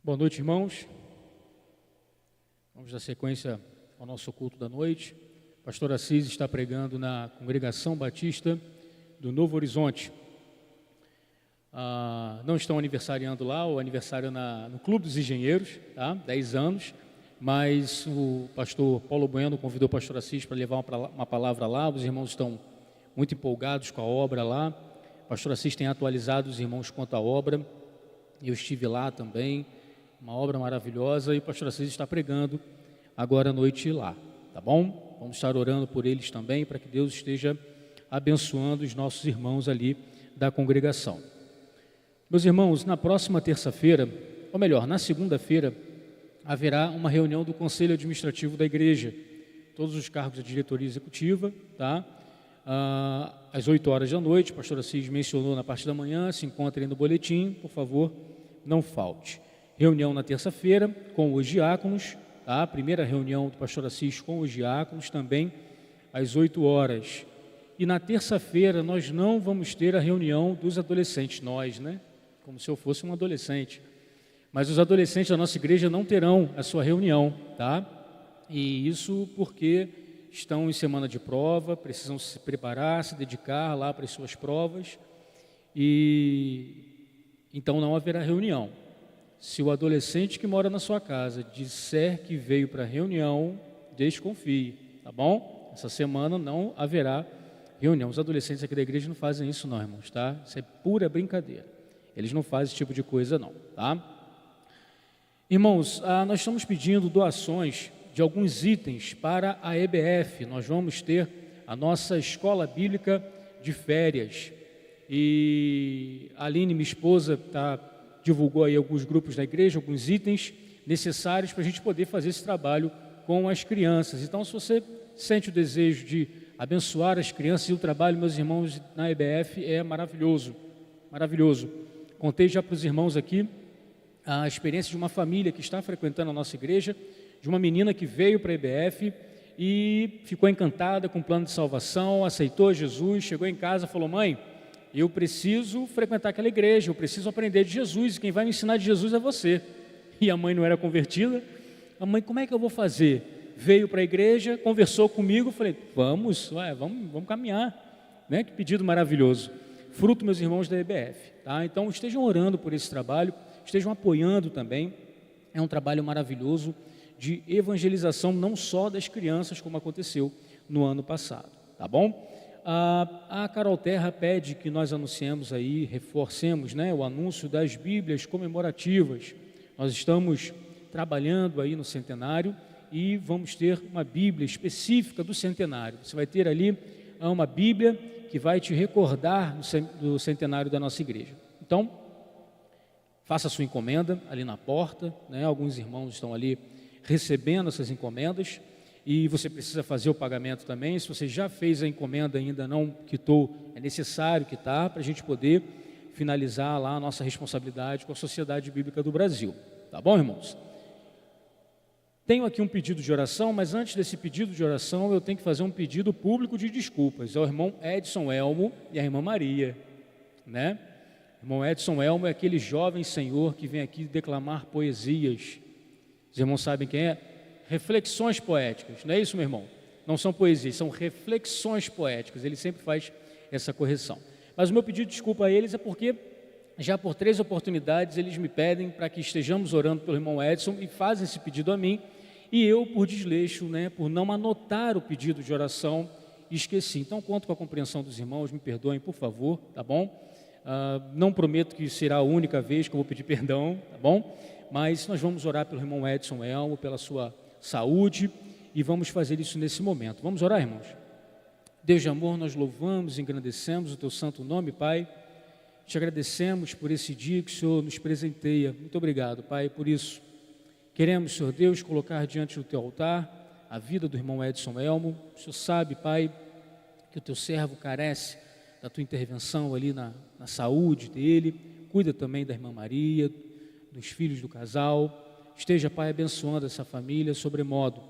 Boa noite, irmãos. Vamos dar sequência ao nosso culto da noite. O pastor Assis está pregando na Congregação Batista do Novo Horizonte. Não estão aniversariando lá, o aniversário no Clube dos Engenheiros, tá? 10 anos, mas o pastor Paulo Bueno convidou o pastor Assis para levar uma palavra lá. Os irmãos estão muito empolgados com a obra lá. O pastor Assis tem atualizado os irmãos quanto à obra. Eu estive lá também. Uma obra maravilhosa, e o pastor Assis está pregando agora à noite lá, tá bom? Vamos estar orando por eles também, para que Deus esteja abençoando os nossos irmãos ali da congregação. Meus irmãos, na próxima terça-feira, ou melhor, na segunda-feira, haverá uma reunião do Conselho Administrativo da Igreja, todos os cargos da diretoria executiva, tá? Às 8 horas da noite, o pastor Assis mencionou na parte da manhã, se encontre aí no boletim, por favor, não falte. Reunião na terça-feira com os diáconos, tá? A primeira reunião do pastor Assis com os diáconos também às 8 horas. E na terça-feira nós não vamos ter a reunião dos adolescentes, nós, né? Como se eu fosse um adolescente. Mas os adolescentes da nossa igreja não terão a sua reunião, tá? E isso porque estão em semana de prova, precisam se preparar, se dedicar lá para as suas provas, e então não haverá reunião. Se o adolescente que mora na sua casa disser que veio para a reunião, desconfie, tá bom? Essa semana não haverá reunião. Os adolescentes aqui da igreja não fazem isso não, irmãos, tá? Isso é pura brincadeira. Eles não fazem esse tipo de coisa não, tá? Irmãos, nós estamos pedindo doações de alguns itens para a EBF. Nós vamos ter a nossa escola bíblica de férias. E a Aline, minha esposa, divulgou aí alguns grupos da igreja, alguns itens necessários para a gente poder fazer esse trabalho com as crianças. Então, se você sente o desejo de abençoar as crianças, e o trabalho, meus irmãos, na EBF é maravilhoso, maravilhoso. Contei já para os irmãos aqui a experiência de uma família que está frequentando a nossa igreja, de uma menina que veio para a EBF e ficou encantada com o plano de salvação, aceitou Jesus, chegou em casa e falou: mãe, eu preciso frequentar aquela igreja, eu preciso aprender de Jesus, e quem vai me ensinar de Jesus é você. E a mãe não era convertida. A mãe: como é que eu vou fazer? Veio para a igreja, conversou comigo, falei: vamos caminhar, né? Que pedido maravilhoso. Fruto, meus irmãos, da EBF, tá? Então estejam orando por esse trabalho, estejam apoiando também. É um trabalho maravilhoso de evangelização, não só das crianças, como aconteceu no ano passado, tá bom? A Carol Terra pede que nós anunciemos aí, reforcemos, né, o anúncio das Bíblias comemorativas. Nós estamos trabalhando aí no centenário e vamos ter uma Bíblia específica do centenário. Você vai ter ali uma Bíblia que vai te recordar do centenário da nossa igreja. Então, faça a sua encomenda ali na porta, né? Alguns irmãos estão ali recebendo essas encomendas. E você precisa fazer o pagamento também. Se você já fez a encomenda e ainda não quitou, é necessário quitar para a gente poder finalizar lá a nossa responsabilidade com a Sociedade Bíblica do Brasil. Tá bom, irmãos? Tenho aqui um pedido de oração, mas antes desse pedido de oração eu tenho que fazer um pedido público de desculpas ao irmão Edson Elmo e à irmã Maria, né? O irmão Edson Elmo é aquele jovem senhor que vem aqui declamar poesias. Os irmãos sabem quem é? Reflexões poéticas, não é isso, meu irmão? Não são poesias, são reflexões poéticas. Ele sempre faz essa correção. Mas o meu pedido de desculpa a eles é porque já por 3 oportunidades eles me pedem para que estejamos orando pelo irmão Edson e fazem esse pedido a mim, e eu, por desleixo, né, por não anotar o pedido de oração, esqueci. Então, conto com a compreensão dos irmãos, me perdoem, por favor, tá bom? Não prometo que será a única vez que eu vou pedir perdão, tá bom? Mas nós vamos orar pelo irmão Edson Elmo, pela sua saúde, e vamos fazer isso nesse momento. Vamos orar, irmãos? Deus de amor, nós louvamos e engrandecemos o teu santo nome, Pai. Te agradecemos por esse dia que o Senhor nos presenteia. Muito obrigado, Pai, por isso. Queremos, Senhor Deus, colocar diante do teu altar a vida do irmão Edson Elmo. O Senhor sabe, Pai, que o teu servo carece da tua intervenção ali na saúde dele. Cuida também da irmã Maria, dos filhos do casal. Esteja, Pai, abençoando essa família sobremodo.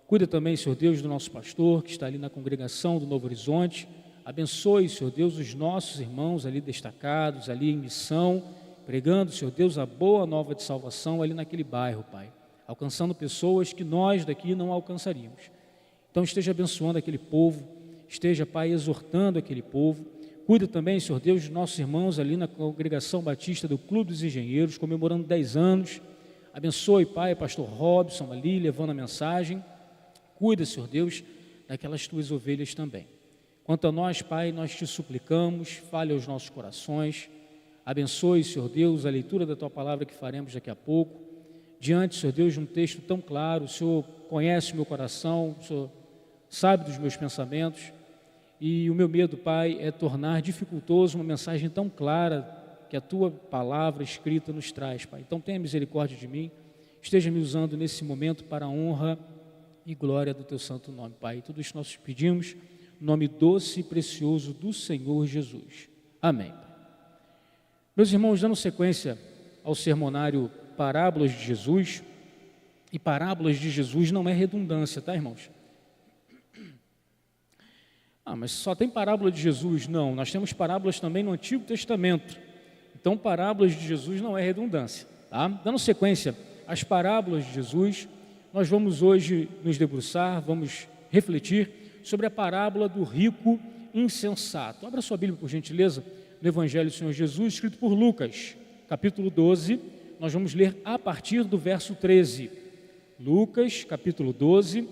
Cuida também, Senhor Deus, do nosso pastor, que está ali na congregação do Novo Horizonte. Abençoe, Senhor Deus, os nossos irmãos ali destacados, ali em missão, pregando, Senhor Deus, a boa nova de salvação ali naquele bairro, Pai, alcançando pessoas que nós daqui não alcançaríamos. Então esteja abençoando aquele povo, esteja, Pai, exortando aquele povo. Cuida também, Senhor Deus, dos nossos irmãos ali na Congregação Batista do Clube dos Engenheiros, comemorando 10 anos. Abençoe, Pai, pastor Robson ali, levando a mensagem. Cuida, Senhor Deus, daquelas tuas ovelhas também. Quanto a nós, Pai, nós te suplicamos, fale aos nossos corações. Abençoe, Senhor Deus, a leitura da tua palavra que faremos daqui a pouco. Diante, Senhor Deus, de um texto tão claro, o Senhor conhece o meu coração, o Senhor sabe dos meus pensamentos. E o meu medo, Pai, é tornar dificultoso uma mensagem tão clara que a tua palavra escrita nos traz, Pai. Então tenha misericórdia de mim, esteja me usando nesse momento para a honra e glória do teu santo nome, Pai. Tudo isso nós te pedimos, no nome doce e precioso do Senhor Jesus. Amém. Meus irmãos, dando sequência ao sermonário Parábolas de Jesus, e parábolas de Jesus não é redundância, tá, irmãos? Mas só tem parábola de Jesus? Não, nós temos parábolas também no Antigo Testamento. Então, parábolas de Jesus não é redundância, tá? Dando sequência às parábolas de Jesus, nós vamos hoje nos debruçar, vamos refletir sobre a parábola do rico insensato. Abra sua Bíblia, por gentileza, no Evangelho do Senhor Jesus, escrito por Lucas, capítulo 12, nós vamos ler a partir do verso 13. Lucas, capítulo 12,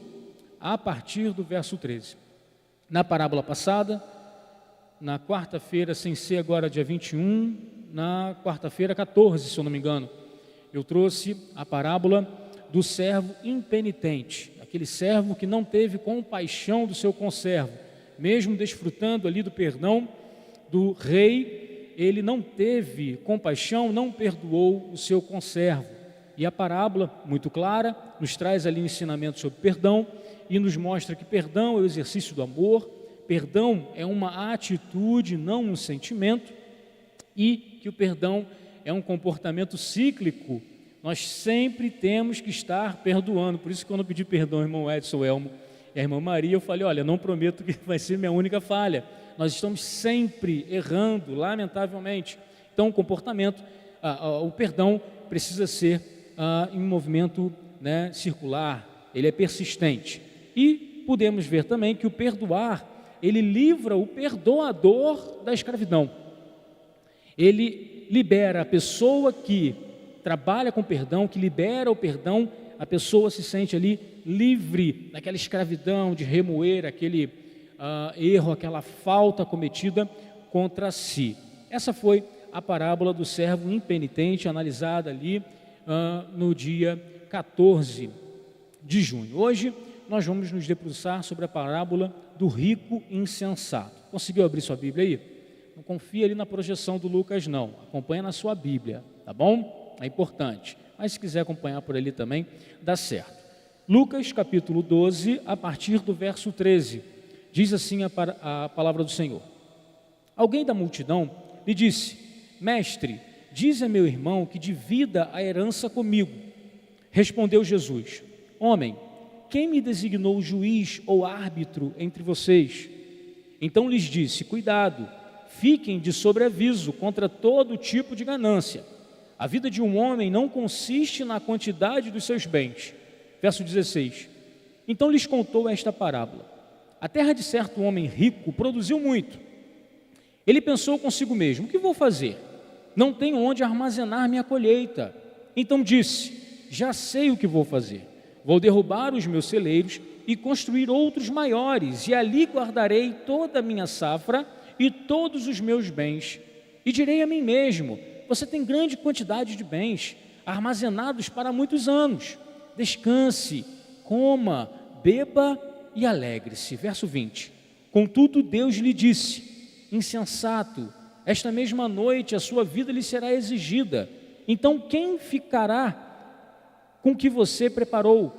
a partir do verso 13. Na parábola passada, na quarta-feira, sem ser agora dia 21, na quarta-feira 14, se eu não me engano, eu trouxe a parábola do servo impenitente, aquele servo que não teve compaixão do seu conservo, mesmo desfrutando ali do perdão do rei, ele não teve compaixão, não perdoou o seu conservo. E a parábola, muito clara, nos traz ali ensinamento sobre perdão e nos mostra que perdão é o exercício do amor, perdão é uma atitude, não um sentimento, e que o perdão é um comportamento cíclico. Nós sempre temos que estar perdoando. Por isso que quando eu pedi perdão ao irmão Edson Elmo e à irmã Maria, eu falei, olha, não prometo que vai ser minha única falha. Nós estamos sempre errando, lamentavelmente. Então, o comportamento, o perdão precisa ser em um movimento, né, circular, ele é persistente. E podemos ver também que o perdoar, ele livra o perdoador da escravidão. Ele libera a pessoa que trabalha com perdão, que libera o perdão, a pessoa se sente ali livre daquela escravidão, de remoer aquele erro, aquela falta cometida contra si. Essa foi a parábola do servo impenitente, analisada ali no dia 14 de junho. Hoje nós vamos nos debruçar sobre a parábola do rico insensato. Conseguiu abrir sua Bíblia aí? Não confia ali na projeção do Lucas, não. Acompanha na sua Bíblia, tá bom? É importante. Mas se quiser acompanhar por ali também, dá certo. Lucas, capítulo 12, a partir do verso 13. Diz assim a palavra do Senhor. Alguém da multidão lhe disse, mestre, diz a meu irmão que divida a herança comigo. Respondeu Jesus, homem, quem me designou juiz ou árbitro entre vocês? Então lhes disse, cuidado, fiquem de sobreaviso contra todo tipo de ganância. A vida de um homem não consiste na quantidade dos seus bens. Verso 16. Então lhes contou esta parábola. A terra de certo homem rico produziu muito. Ele pensou consigo mesmo, o que vou fazer? Não tenho onde armazenar minha colheita. Então disse, já sei o que vou fazer. Vou derrubar os meus celeiros e construir outros maiores, e ali guardarei toda a minha safra e todos os meus bens. E direi a mim mesmo, você tem grande quantidade de bens, armazenados para muitos anos. Descanse, coma, beba e alegre-se. Verso 20. Contudo, Deus lhe disse, insensato, esta mesma noite a sua vida lhe será exigida. Então quem ficará com o que você preparou?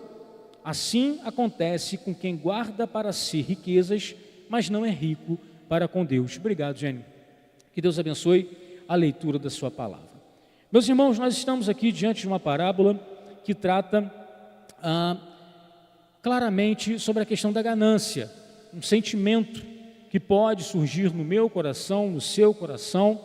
Assim acontece com quem guarda para si riquezas, mas não é rico para com Deus. Obrigado, Gênio. Que Deus abençoe a leitura da sua palavra. Meus irmãos, nós estamos aqui diante de uma parábola que trata claramente sobre a questão da ganância, um sentimento que pode surgir no meu coração, no seu coração,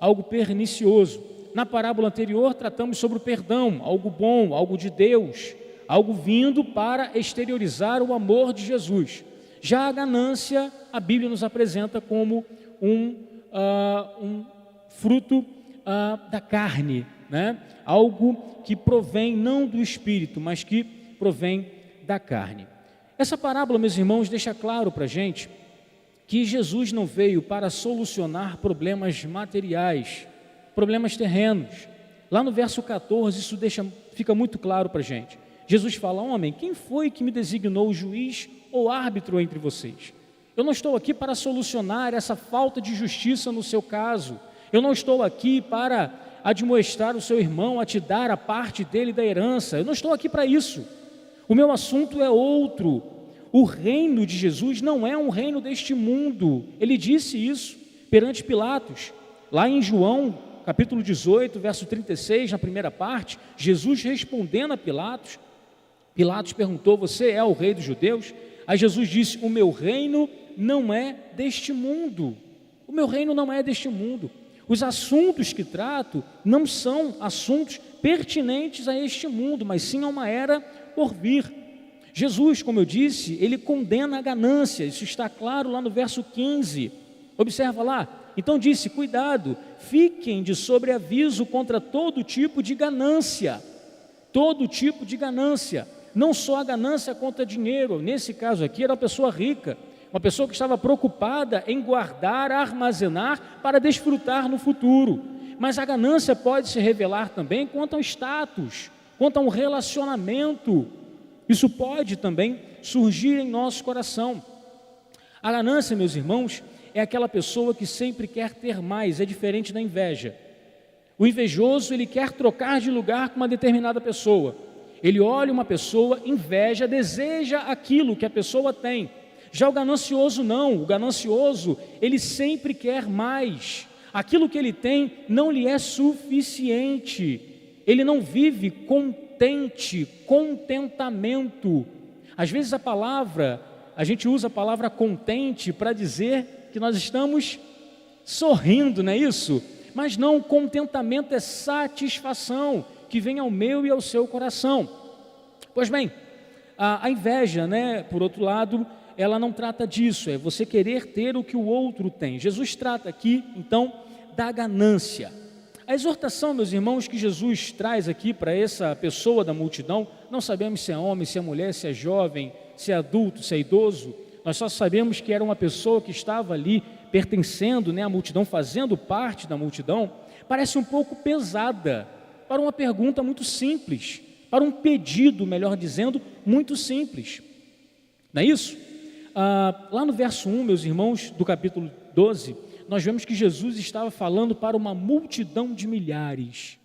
algo pernicioso. na parábola anterior, tratamos sobre o perdão, algo bom, algo de Deus, algo vindo para exteriorizar o amor de Jesus. Já a ganância, a Bíblia nos apresenta como um fruto da carne, né? Algo que provém não do Espírito, mas que provém da carne. Essa parábola, meus irmãos, deixa claro para a gente que Jesus não veio para solucionar problemas materiais, problemas terrenos. Lá no verso 14, isso fica muito claro para a gente. Jesus fala: homem, quem foi que me designou juiz ou árbitro entre vocês? Eu não estou aqui para solucionar essa falta de justiça no seu caso. Eu não estou aqui para admoestar o seu irmão a te dar a parte dele da herança. Eu não estou aqui para isso. O meu assunto é outro. O reino de Jesus não é um reino deste mundo. Ele disse isso perante Pilatos. Lá em João, capítulo 18, verso 36, na primeira parte, Jesus respondendo a Pilatos, Pilatos perguntou: você é o rei dos judeus? Aí Jesus disse: o meu reino não é deste mundo. O meu reino não é deste mundo. Os assuntos que trato não são assuntos pertinentes a este mundo, mas sim a uma era por vir. Jesus, como eu disse, ele condena a ganância. Isso está claro lá no verso 15. Observa lá. Então disse: cuidado, fiquem de sobreaviso contra todo tipo de ganância. Todo tipo de ganância. Não só a ganância contra dinheiro. Nesse caso aqui era uma pessoa rica, uma pessoa que estava preocupada em guardar, armazenar para desfrutar no futuro. Mas a ganância pode se revelar também quanto ao status, quanto a um relacionamento. Isso pode também surgir em nosso coração. A ganância, meus irmãos, é aquela pessoa que sempre quer ter mais, é diferente da inveja. O invejoso, ele quer trocar de lugar com uma determinada pessoa. Ele olha uma pessoa, inveja, deseja aquilo que a pessoa tem. Já o ganancioso não, o ganancioso, ele sempre quer mais. Aquilo que ele tem não lhe é suficiente. Ele não vive contente, contentamento. Às vezes a gente usa a palavra contente para dizer que nós estamos sorrindo, não é isso? Mas não, contentamento é satisfação que vem ao meu e ao seu coração. Pois bem, a inveja, né, por outro lado, ela não trata disso, é você querer ter o que o outro tem. Jesus trata aqui, então, da ganância. A exortação, meus irmãos, que Jesus traz aqui para essa pessoa da multidão, não sabemos se é homem, se é mulher, se é jovem, se é adulto, se é idoso, nós só sabemos que era uma pessoa que estava ali pertencendo, né, à multidão, fazendo parte da multidão. Parece um pouco pesada para uma pergunta muito simples, para um pedido, melhor dizendo, muito simples. Não é isso? Lá no verso 1, meus irmãos, do capítulo 12, nós vemos que Jesus estava falando para uma multidão de milhares.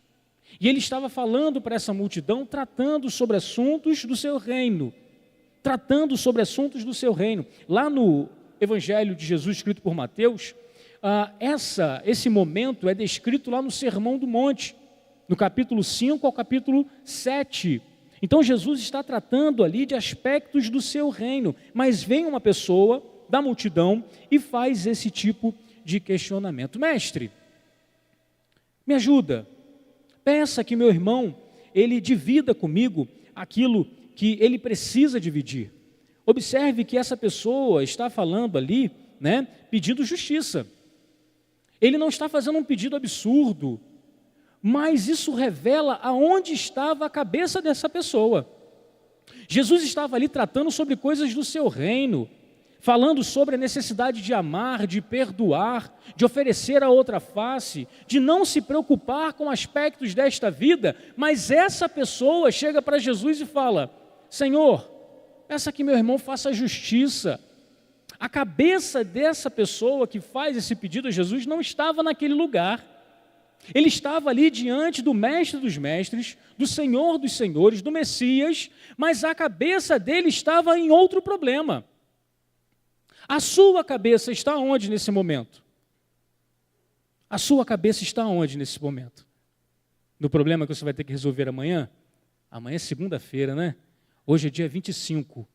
E ele estava falando para essa multidão, tratando sobre assuntos do seu reino. Tratando sobre assuntos do seu reino. Lá no Evangelho de Jesus, escrito por Mateus, esse momento é descrito lá no Sermão do Monte, no capítulo 5 ao capítulo 7. Então Jesus está tratando ali de aspectos do seu reino, mas vem uma pessoa da multidão e faz esse tipo de questionamento. Mestre, me ajuda, peça que meu irmão, ele divida comigo aquilo que ele precisa dividir. Observe que essa pessoa está falando ali, né, pedindo justiça. Ele não está fazendo um pedido absurdo, mas isso revela aonde estava a cabeça dessa pessoa. Jesus estava ali tratando sobre coisas do seu reino, falando sobre a necessidade de amar, de perdoar, de oferecer a outra face, de não se preocupar com aspectos desta vida, mas essa pessoa chega para Jesus e fala: Senhor, peça que meu irmão faça justiça. A cabeça dessa pessoa que faz esse pedido a Jesus não estava naquele lugar. Ele estava ali diante do mestre dos mestres, do Senhor dos senhores, do Messias, mas a cabeça dele estava em outro problema. A sua cabeça está onde nesse momento? A sua cabeça está onde nesse momento? No problema que você vai ter que resolver amanhã? Amanhã é segunda-feira, né? Hoje é dia 25.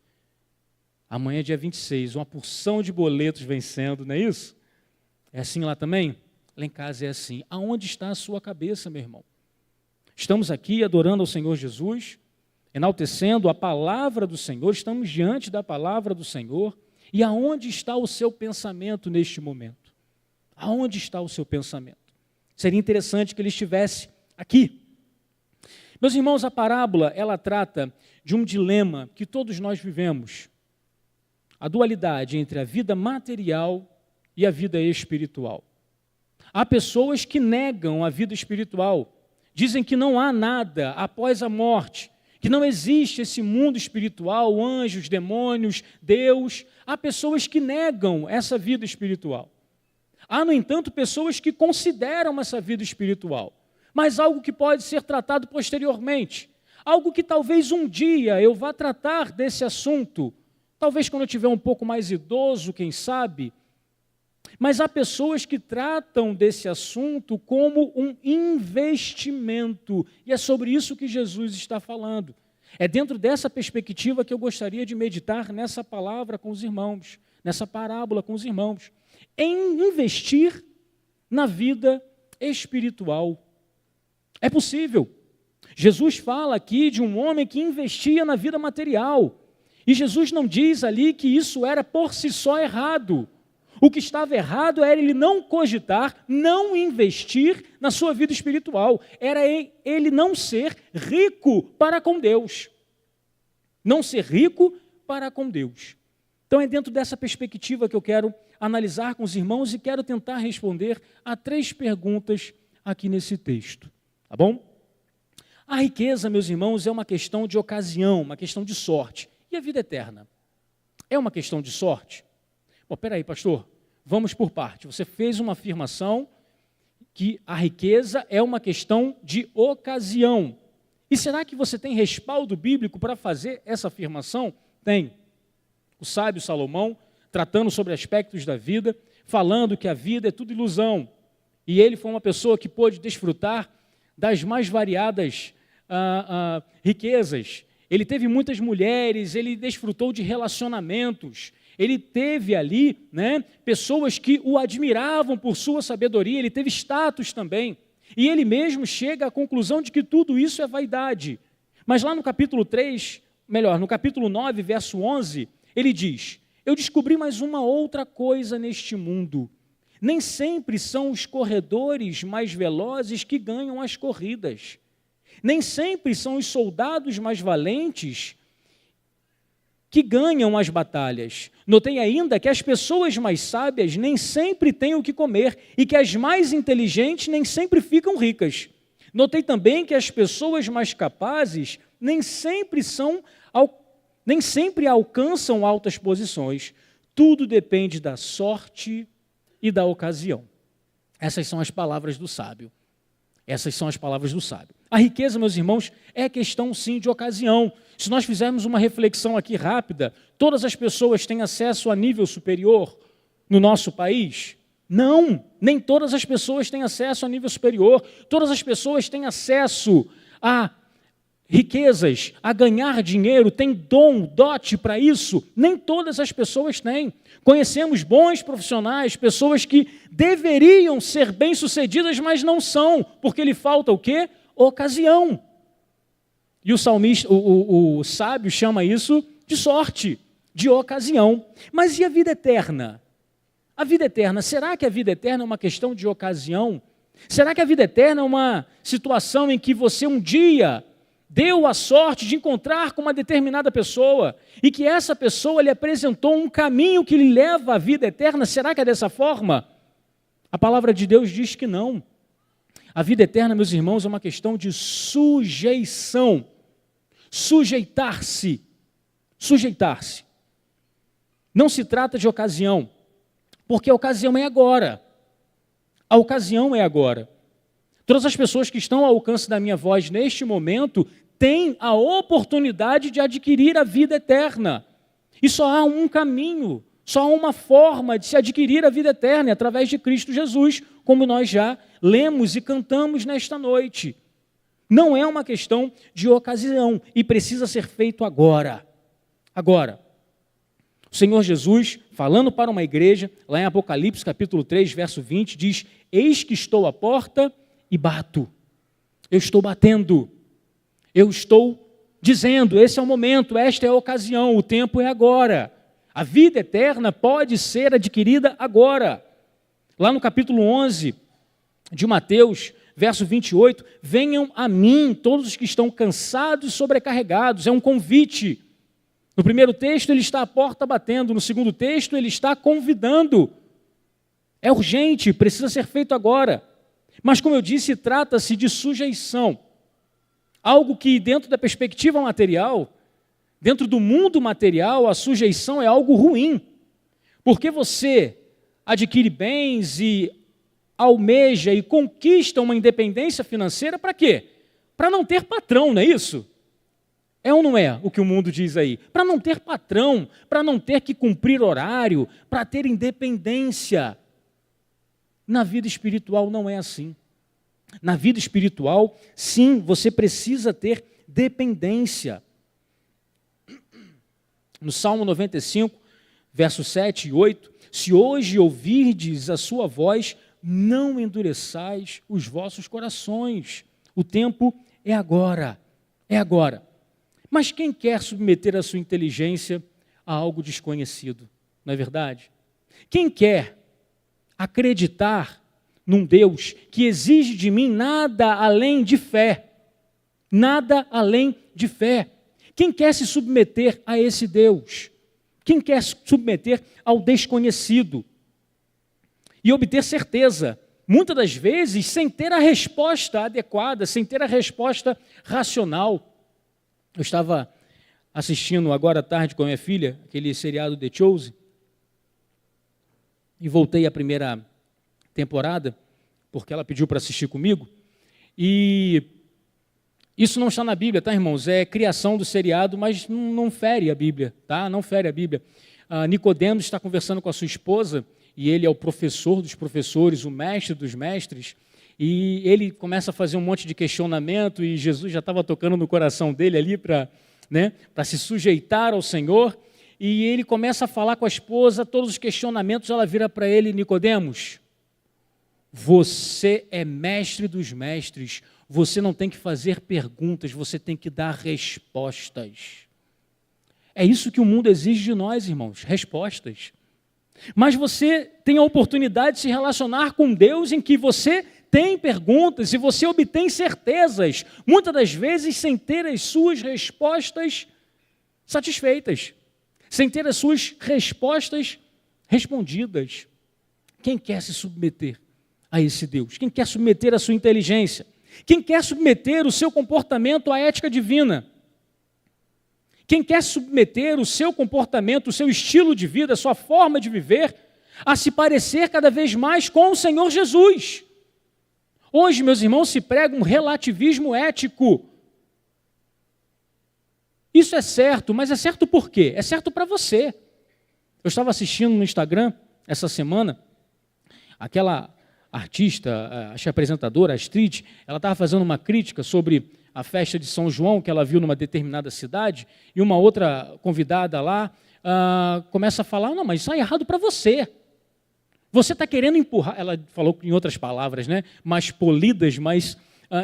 Amanhã é dia 26. Uma porção de boletos vencendo, não é isso? É assim lá também? Lá em casa é assim. Aonde está a sua cabeça, meu irmão? Estamos aqui adorando ao Senhor Jesus, enaltecendo a palavra do Senhor, estamos diante da palavra do Senhor. E aonde está o seu pensamento neste momento? Aonde está o seu pensamento? Seria interessante que ele estivesse aqui. Meus irmãos, a parábola, ela trata de um dilema que todos nós vivemos. A dualidade entre a vida material e a vida espiritual. Há pessoas que negam a vida espiritual, dizem que não há nada após a morte, que não existe esse mundo espiritual, anjos, demônios, Deus. Há pessoas que negam essa vida espiritual. Há, no entanto, pessoas que consideram essa vida espiritual, mas algo que pode ser tratado posteriormente, algo que talvez um dia eu vá tratar desse assunto, talvez quando eu estiver um pouco mais idoso, quem sabe. Mas há pessoas que tratam desse assunto como um investimento, e é sobre isso que Jesus está falando. É dentro dessa perspectiva que eu gostaria de meditar nessa palavra com os irmãos, nessa parábola com os irmãos, em investir na vida espiritual. É possível. Jesus fala aqui de um homem que investia na vida material, e Jesus não diz ali que isso era por si só errado. O que estava errado era ele não cogitar, não investir na sua vida espiritual. Era ele não ser rico para com Deus. Não ser rico para com Deus. Então é dentro dessa perspectiva que eu quero analisar com os irmãos e quero tentar responder a 3 perguntas aqui nesse texto. Tá bom? A riqueza, meus irmãos, é uma questão de ocasião, uma questão de sorte. E a vida eterna? É uma questão de sorte? Bom, peraí, pastor, vamos por parte. Você fez uma afirmação que a riqueza é uma questão de ocasião. E será que você tem respaldo bíblico para fazer essa afirmação? Tem. O sábio Salomão, tratando sobre aspectos da vida, falando que a vida é tudo ilusão. E ele foi uma pessoa que pôde desfrutar das mais variadas riquezas. Ele teve muitas mulheres, ele desfrutou de relacionamentos. Ele teve ali, pessoas que o admiravam por sua sabedoria, ele teve status também. E ele mesmo chega à conclusão de que tudo isso é vaidade. Mas lá no capítulo 9, verso 11, ele diz: eu descobri mais uma outra coisa neste mundo. Nem sempre são os corredores mais velozes que ganham as corridas. Nem sempre são os soldados mais valentes que ganham as batalhas. Notei ainda que as pessoas mais sábias nem sempre têm o que comer e que as mais inteligentes nem sempre ficam ricas. Notei também que as pessoas mais capazes nem sempre alcançam altas posições. Tudo depende da sorte e da ocasião. Essas são as palavras do sábio. Essas são as palavras do sábio. A riqueza, meus irmãos, é questão sim de ocasião. Se nós fizermos uma reflexão aqui rápida, todas as pessoas têm acesso a nível superior no nosso país? Não, nem todas as pessoas têm acesso a nível superior. Todas as pessoas têm acesso a riquezas, a ganhar dinheiro, têm dote para isso. Nem todas as pessoas têm. Conhecemos bons profissionais, pessoas que deveriam ser bem-sucedidas, mas não são, porque lhe falta o quê? Ocasião. E o salmista, o sábio chama isso de sorte, de ocasião. Mas e a vida eterna? A vida eterna, será que a vida eterna é uma questão de ocasião? Será que a vida eterna é uma situação em que você um dia deu a sorte de encontrar com uma determinada pessoa e que essa pessoa lhe apresentou um caminho que lhe leva à vida eterna? Será que é dessa forma? A palavra de Deus diz que não. A vida eterna, meus irmãos, é uma questão de sujeição. Sujeitar-se. Sujeitar-se. Não se trata de ocasião, porque a ocasião é agora. A ocasião é agora. Todas as pessoas que estão ao alcance da minha voz neste momento têm a oportunidade de adquirir a vida eterna. E só há um caminho, só há uma forma de se adquirir a vida eterna, através de Cristo Jesus, como nós já lemos e cantamos nesta noite. Não é uma questão de ocasião e precisa ser feito agora. Agora, O Senhor Jesus, falando para uma igreja, lá em Apocalipse capítulo 3, verso 20, diz: eis que estou à porta e bato. Eu estou batendo. Eu estou dizendo, esse é o momento, esta é a ocasião, o tempo é agora. A vida eterna pode ser adquirida agora. Lá no capítulo 11 de Mateus, verso 28, venham a mim todos os que estão cansados e sobrecarregados. É um convite. No primeiro texto ele está à porta batendo, no segundo texto ele está convidando. É urgente, precisa ser feito agora. Mas como eu disse, trata-se de sujeição. Algo que dentro da perspectiva material, dentro do mundo material, a sujeição é algo ruim. Porque você adquire bens e almeja e conquista uma independência financeira para quê? Para não ter patrão, não é isso? É ou não é o que o mundo diz aí? Para não ter patrão, para não ter que cumprir horário, para ter independência. Na vida espiritual não é assim. Na vida espiritual, sim, você precisa ter dependência. No Salmo 95, versos 7 e 8, se hoje ouvirdes a sua voz, não endureçais os vossos corações. O tempo é agora, é agora. Mas quem quer submeter a sua inteligência a algo desconhecido? Não é verdade? Quem quer acreditar num Deus que exige de mim nada além de fé? Nada além de fé. Quem quer se submeter a esse Deus? Quem quer se submeter ao desconhecido? E obter certeza, muitas das vezes sem ter a resposta adequada, sem ter a resposta racional. Eu estava assistindo agora à tarde com a minha filha, aquele seriado The Chosen, e voltei à primeira temporada, porque ela pediu para assistir comigo, e isso não está na Bíblia, tá, irmãos? É criação do seriado, mas não fere a Bíblia, tá? Não fere a Bíblia. Nicodemos está conversando com a sua esposa, e ele é o professor dos professores, o mestre dos mestres, e ele começa a fazer um monte de questionamento, e Jesus já estava tocando no coração dele ali para se sujeitar ao Senhor, e ele começa a falar com a esposa, todos os questionamentos, ela vira para ele: Nicodemos, você é mestre dos mestres, você não tem que fazer perguntas, você tem que dar respostas. É isso que o mundo exige de nós, irmãos, respostas. Mas você tem a oportunidade de se relacionar com Deus em que você tem perguntas e você obtém certezas, muitas das vezes sem ter as suas respostas satisfeitas, sem ter as suas respostas respondidas. Quem quer se submeter a esse Deus? Quem quer submeter a sua inteligência? Quem quer submeter o seu comportamento à ética divina? Quem quer submeter o seu comportamento, o seu estilo de vida, a sua forma de viver, a se parecer cada vez mais com o Senhor Jesus? Hoje, meus irmãos, se prega um relativismo ético. Isso é certo, mas é certo por quê? É certo para você. Eu estava assistindo no Instagram, essa semana, aquela artista, acho que apresentadora, a Astrid, ela estava fazendo uma crítica sobre a festa de São João, que ela viu numa determinada cidade, e uma outra convidada lá começa a falar: não, mas isso é errado para você. Você está querendo empurrar, ela falou em outras palavras, mais polidas, mas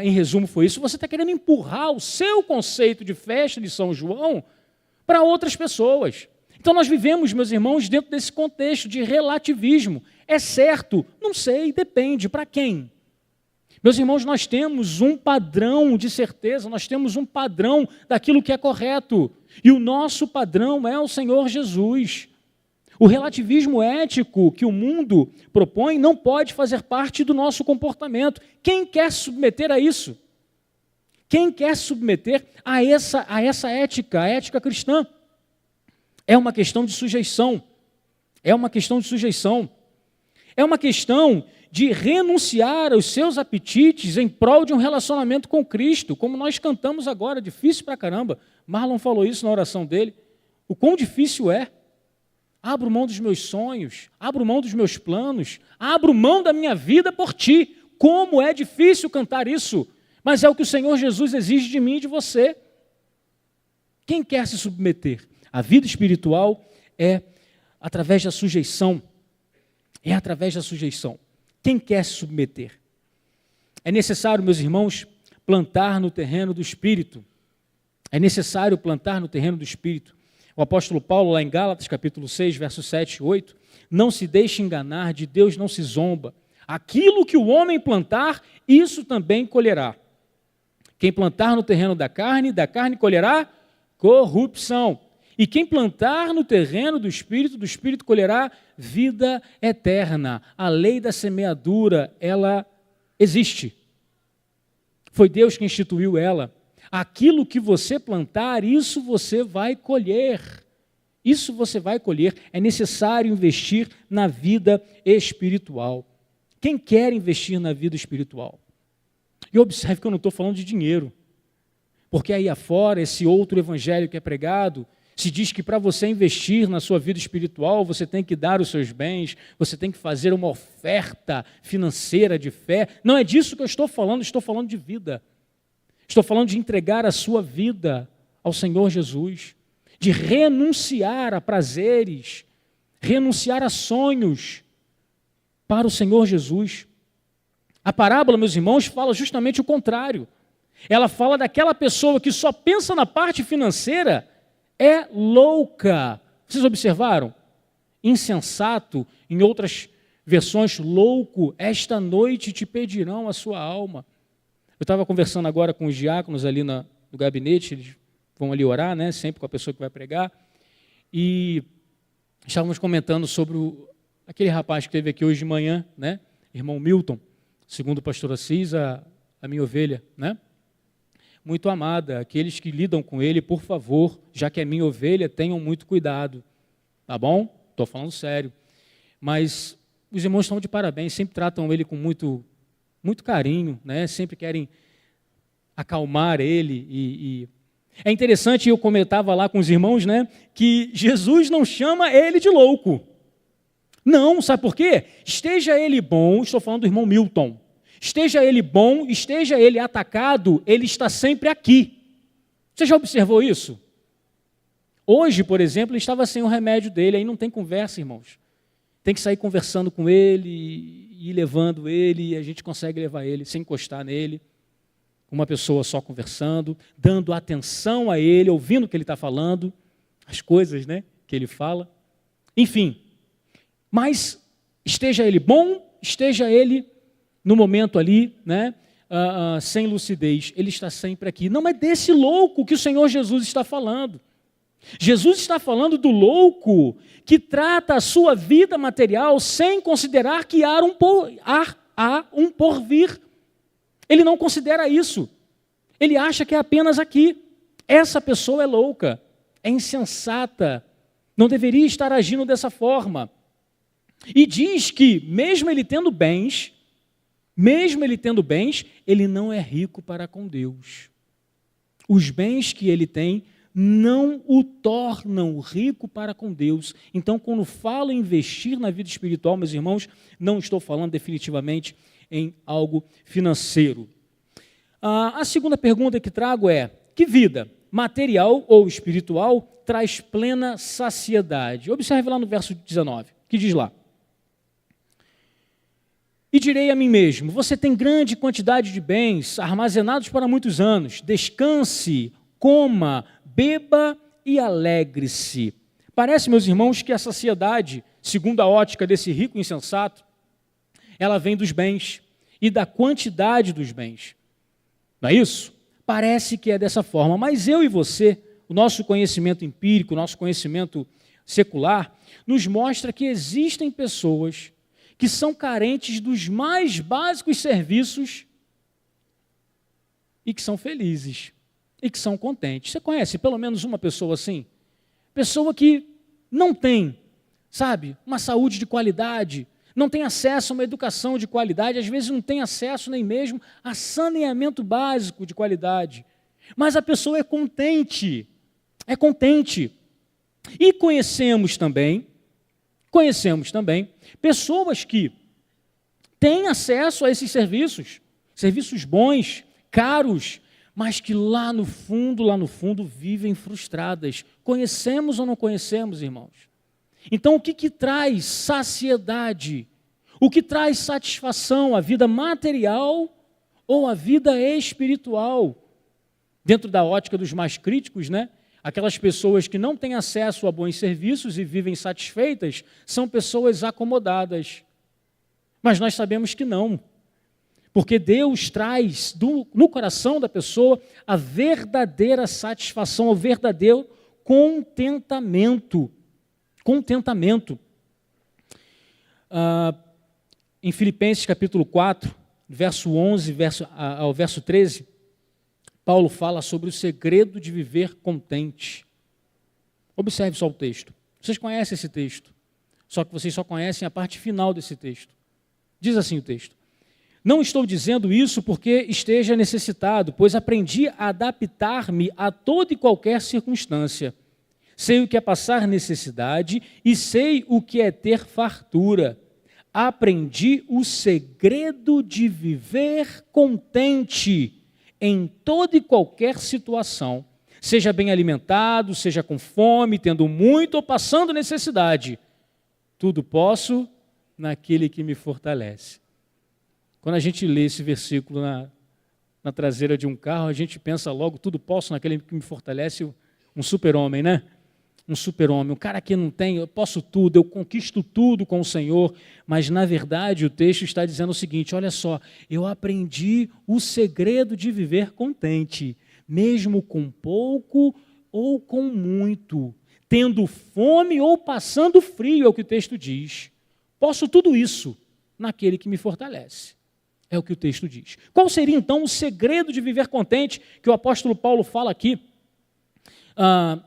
em resumo foi isso, você está querendo empurrar o seu conceito de festa de São João para outras pessoas. Então nós vivemos, meus irmãos, dentro desse contexto de relativismo. É certo? Não sei, depende. Para quem? Meus irmãos, nós temos um padrão de certeza, nós temos um padrão daquilo que é correto. E o nosso padrão é o Senhor Jesus. O relativismo ético que o mundo propõe não pode fazer parte do nosso comportamento. Quem quer se submeter a isso? Quem quer se submeter a essa ética, a ética cristã? É uma questão de sujeição. É uma questão de sujeição. É uma questão de renunciar aos seus apetites em prol de um relacionamento com Cristo, como nós cantamos agora, difícil pra caramba. Marlon falou isso na oração dele. O quão difícil é. Abro mão dos meus sonhos, abro mão dos meus planos, abro mão da minha vida por ti. Como é difícil cantar isso, mas é o que o Senhor Jesus exige de mim e de você. Quem quer se submeter? A vida espiritual é através da sujeição. É através da sujeição. Quem quer se submeter? É necessário, meus irmãos, plantar no terreno do Espírito. É necessário plantar no terreno do Espírito. O apóstolo Paulo, lá em Gálatas, capítulo 6, versos 7 e 8, não se deixe enganar, de Deus não se zomba. Aquilo que o homem plantar, isso também colherá. Quem plantar no terreno da carne colherá corrupção. E quem plantar no terreno do Espírito colherá vida eterna. A lei da semeadura, ela existe. Foi Deus que instituiu ela. Aquilo que você plantar, isso você vai colher. Isso você vai colher. É necessário investir na vida espiritual. Quem quer investir na vida espiritual? E observe que eu não estou falando de dinheiro. Porque aí afora, esse outro evangelho que é pregado, se diz que para você investir na sua vida espiritual, você tem que dar os seus bens, você tem que fazer uma oferta financeira de fé. Não é disso que eu estou falando de vida. Estou falando de entregar a sua vida ao Senhor Jesus, de renunciar a prazeres, renunciar a sonhos para o Senhor Jesus. A parábola, meus irmãos, fala justamente o contrário. Ela fala daquela pessoa que só pensa na parte financeira, é louca. Vocês observaram? Insensato, em outras versões, louco, esta noite te pedirão a sua alma. Eu estava conversando agora com os diáconos ali no gabinete, eles vão ali orar, né, sempre com a pessoa que vai pregar, e estávamos comentando sobre aquele rapaz que esteve aqui hoje de manhã, né, irmão Milton, segundo o pastor Assis, a minha ovelha, né? Muito amada, aqueles que lidam com ele, por favor, já que é minha ovelha, tenham muito cuidado, tá bom? Estou falando sério. Mas os irmãos estão de parabéns, sempre tratam ele com muito carinho, né? Sempre querem acalmar ele. É interessante, eu comentava lá com os irmãos, né, que Jesus não chama ele de louco. Não, sabe por quê? Esteja ele bom, estou falando do irmão Milton, esteja ele bom, esteja ele atacado, ele está sempre aqui. Você já observou isso? Hoje, por exemplo, ele estava sem o remédio dele, aí não tem conversa, irmãos. Tem que sair conversando com ele, ir levando ele, e a gente consegue levar ele sem encostar nele. Uma pessoa só conversando, dando atenção a ele, ouvindo o que ele está falando, as coisas, né, que ele fala. Enfim, mas esteja ele bom, esteja ele no momento ali, né, sem lucidez, ele está sempre aqui. Não é desse louco que o Senhor Jesus está falando. Jesus está falando do louco que trata a sua vida material sem considerar que há um porvir. Ele não considera isso. Ele acha que é apenas aqui. Essa pessoa é louca, é insensata, não deveria estar agindo dessa forma. E diz que, mesmo ele tendo bens, ele não é rico para com Deus. Os bens que ele tem não o tornam rico para com Deus. Então, quando falo em investir na vida espiritual, meus irmãos, não estou falando definitivamente em algo financeiro. A segunda pergunta que trago é: que vida, material ou espiritual, traz plena saciedade? Observe lá no verso 19, que diz lá: e direi a mim mesmo, você tem grande quantidade de bens armazenados para muitos anos, descanse, coma, beba e alegre-se. Parece, meus irmãos, que a saciedade, segundo a ótica desse rico insensato, ela vem dos bens e da quantidade dos bens. Não é isso? Parece que é dessa forma, mas eu e você, o nosso conhecimento empírico, o nosso conhecimento secular, nos mostra que existem pessoas que são carentes dos mais básicos serviços e que são felizes, e que são contentes. Você conhece pelo menos uma pessoa assim? Pessoa que não tem, sabe, uma saúde de qualidade, não tem acesso a uma educação de qualidade, às vezes não tem acesso nem mesmo a saneamento básico de qualidade. Mas a pessoa é contente. E conhecemos também pessoas que têm acesso a esses serviços bons, caros, mas que lá no fundo, vivem frustradas. Conhecemos ou não conhecemos, irmãos? Então, o que traz saciedade? O que traz satisfação? A vida material ou a vida espiritual? Dentro da ótica dos mais críticos, né? Aquelas pessoas que não têm acesso a bons serviços e vivem satisfeitas são pessoas acomodadas. Mas nós sabemos que não. Porque Deus traz no coração da pessoa a verdadeira satisfação, o verdadeiro contentamento. Contentamento. Em Filipenses capítulo 4, verso 11 ao verso 13, Paulo fala sobre o segredo de viver contente. Observe só o texto. Vocês conhecem esse texto, só que vocês só conhecem a parte final desse texto. Diz assim o texto: não estou dizendo isso porque esteja necessitado, pois aprendi a adaptar-me a toda e qualquer circunstância. Sei o que é passar necessidade e sei o que é ter fartura. Aprendi o segredo de viver contente em toda e qualquer situação, seja bem alimentado, seja com fome, tendo muito ou passando necessidade. Tudo posso naquele que me fortalece. Quando a gente lê esse versículo na traseira de um carro, a gente pensa logo, tudo posso naquele que me fortalece, um super-homem, né? Um super-homem, um cara que não tem, eu posso tudo, eu conquisto tudo com o Senhor, mas na verdade o texto está dizendo o seguinte: olha só, eu aprendi o segredo de viver contente, mesmo com pouco ou com muito, tendo fome ou passando frio, é o que o texto diz. Posso tudo isso naquele que me fortalece, é o que o texto diz. Qual seria então o segredo de viver contente que o apóstolo Paulo fala aqui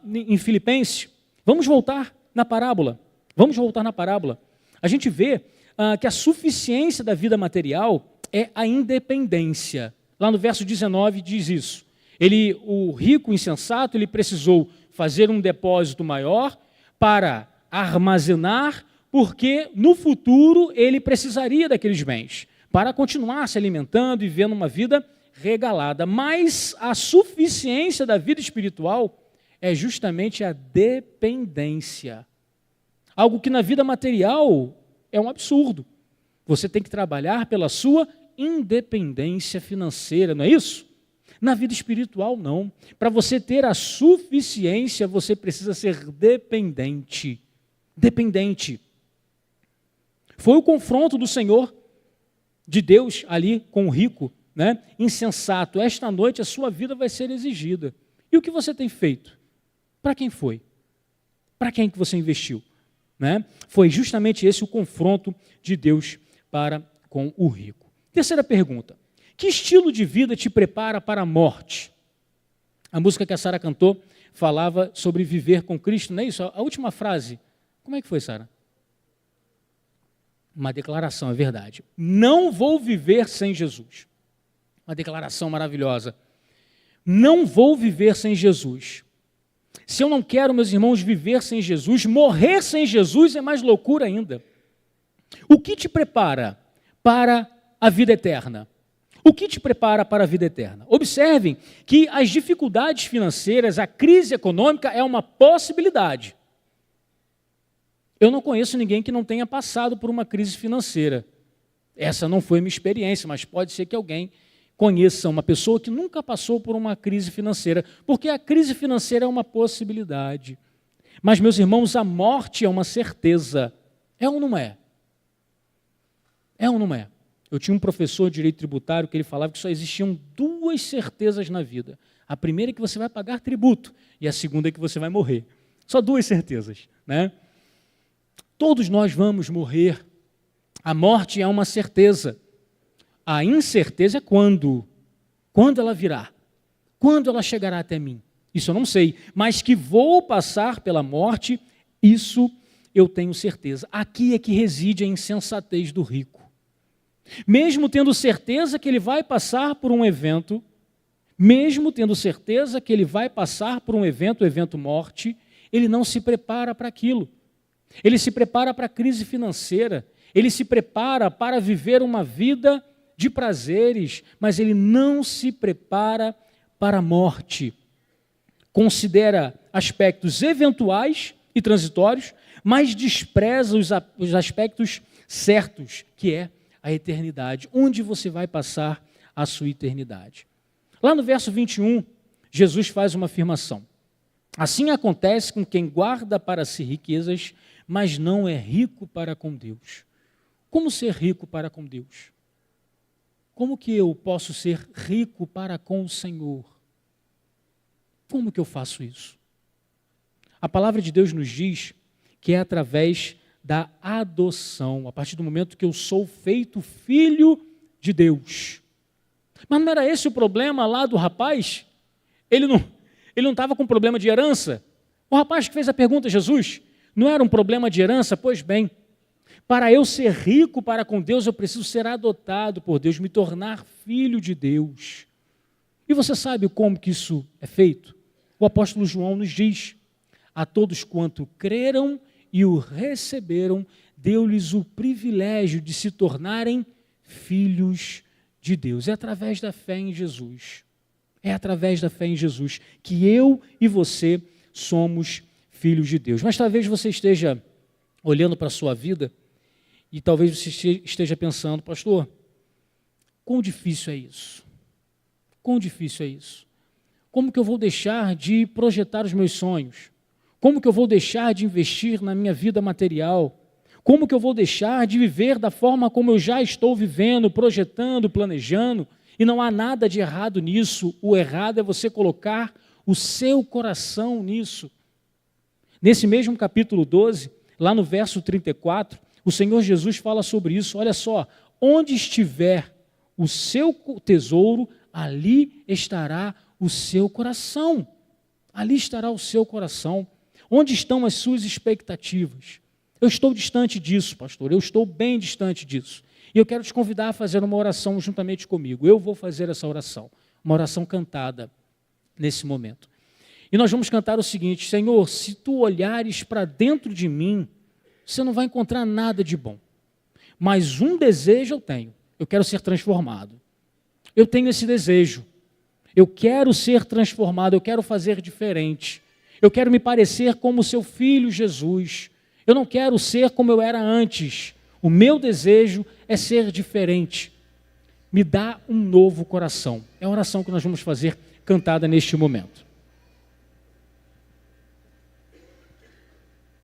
em Filipenses? Vamos voltar na parábola. A gente vê que a suficiência da vida material é a independência. Lá no verso 19 diz isso. O rico insensato, ele precisou fazer um depósito maior para armazenar, porque no futuro ele precisaria daqueles bens para continuar se alimentando e vivendo uma vida regalada. Mas a suficiência da vida espiritual é justamente a dependência. Algo que na vida material é um absurdo. Você tem que trabalhar pela sua independência financeira, não é isso? Na vida espiritual, não. Para você ter a suficiência, você precisa ser dependente. Dependente. Foi o confronto do Senhor, de Deus, ali com o rico, né? Insensato. Esta noite a sua vida vai ser exigida. E o que você tem feito? Para quem foi? Para quem que você investiu? Né? Foi justamente esse o confronto de Deus para com o rico. Terceira pergunta: que estilo de vida te prepara para a morte? A música que a Sara cantou falava sobre viver com Cristo, não é isso? A última frase, como é que foi, Sara? Uma declaração, é verdade. Não vou viver sem Jesus. Uma declaração maravilhosa. Não vou viver sem Jesus. Se eu não quero, meus irmãos, viver sem Jesus, morrer sem Jesus é mais loucura ainda. O que te prepara para a vida eterna? O que te prepara para a vida eterna? Observem que as dificuldades financeiras, a crise econômica é uma possibilidade. Eu não conheço ninguém que não tenha passado por uma crise financeira. Essa não foi minha experiência, mas pode ser que alguém conheça uma pessoa que nunca passou por uma crise financeira, porque a crise financeira é uma possibilidade. Mas, meus irmãos, a morte é uma certeza. É ou não é? É ou não é? Eu tinha um professor de direito tributário que ele falava que só existiam duas certezas na vida. A primeira é que você vai pagar tributo e a segunda é que você vai morrer. Só duas certezas, né? Todos nós vamos morrer. A morte é uma certeza. A incerteza é quando? Quando ela virá? Quando ela chegará até mim? Isso eu não sei, mas que vou passar pela morte, isso eu tenho certeza. Aqui é que reside a insensatez do rico. Mesmo tendo certeza que ele vai passar por um evento, o evento morte, ele não se prepara para aquilo. Ele se prepara para a crise financeira, ele se prepara para viver uma vida de prazeres, mas ele não se prepara para a morte. Considera aspectos eventuais e transitórios, mas despreza os aspectos certos, que é a eternidade, onde você vai passar a sua eternidade. Lá no verso 21, Jesus faz uma afirmação. Assim acontece com quem guarda para si riquezas, mas não é rico para com Deus. Como ser rico para com Deus? Como que eu posso ser rico para com o Senhor? Como que eu faço isso? A palavra de Deus nos diz que é através da adoção, a partir do momento que eu sou feito filho de Deus. Mas não era esse o problema lá do rapaz? Ele não estava com problema de herança? O rapaz que fez a pergunta, Jesus, não era um problema de herança? Pois bem, para eu ser rico para com Deus, eu preciso ser adotado por Deus, me tornar filho de Deus. E você sabe como que isso é feito? O apóstolo João nos diz, a todos quanto creram e o receberam, deu-lhes o privilégio de se tornarem filhos de Deus. É através da fé em Jesus. É através da fé em Jesus que eu e você somos filhos de Deus. Mas talvez você esteja olhando para a sua vida e talvez você esteja pensando, pastor, quão difícil é isso? Quão difícil é isso? Como que eu vou deixar de projetar os meus sonhos? Como que eu vou deixar de investir na minha vida material? Como que eu vou deixar de viver da forma como eu já estou vivendo, projetando, planejando? E não há nada de errado nisso. O errado é você colocar o seu coração nisso. Nesse mesmo capítulo 12, lá no verso 34, o Senhor Jesus fala sobre isso. Olha só, onde estiver o seu tesouro, ali estará o seu coração. Ali estará o seu coração. Onde estão as suas expectativas? Eu estou distante disso, pastor, eu estou bem distante disso. E eu quero te convidar a fazer uma oração juntamente comigo. Eu vou fazer essa oração, uma oração cantada nesse momento. E nós vamos cantar o seguinte: Senhor, se tu olhares para dentro de mim, você não vai encontrar nada de bom. Mas um desejo eu tenho, eu quero ser transformado. Eu tenho esse desejo, eu quero ser transformado, eu quero fazer diferente. Eu quero me parecer como o seu filho Jesus. Eu não quero ser como eu era antes. O meu desejo é ser diferente. Me dá um novo coração. É a oração que nós vamos fazer cantada neste momento.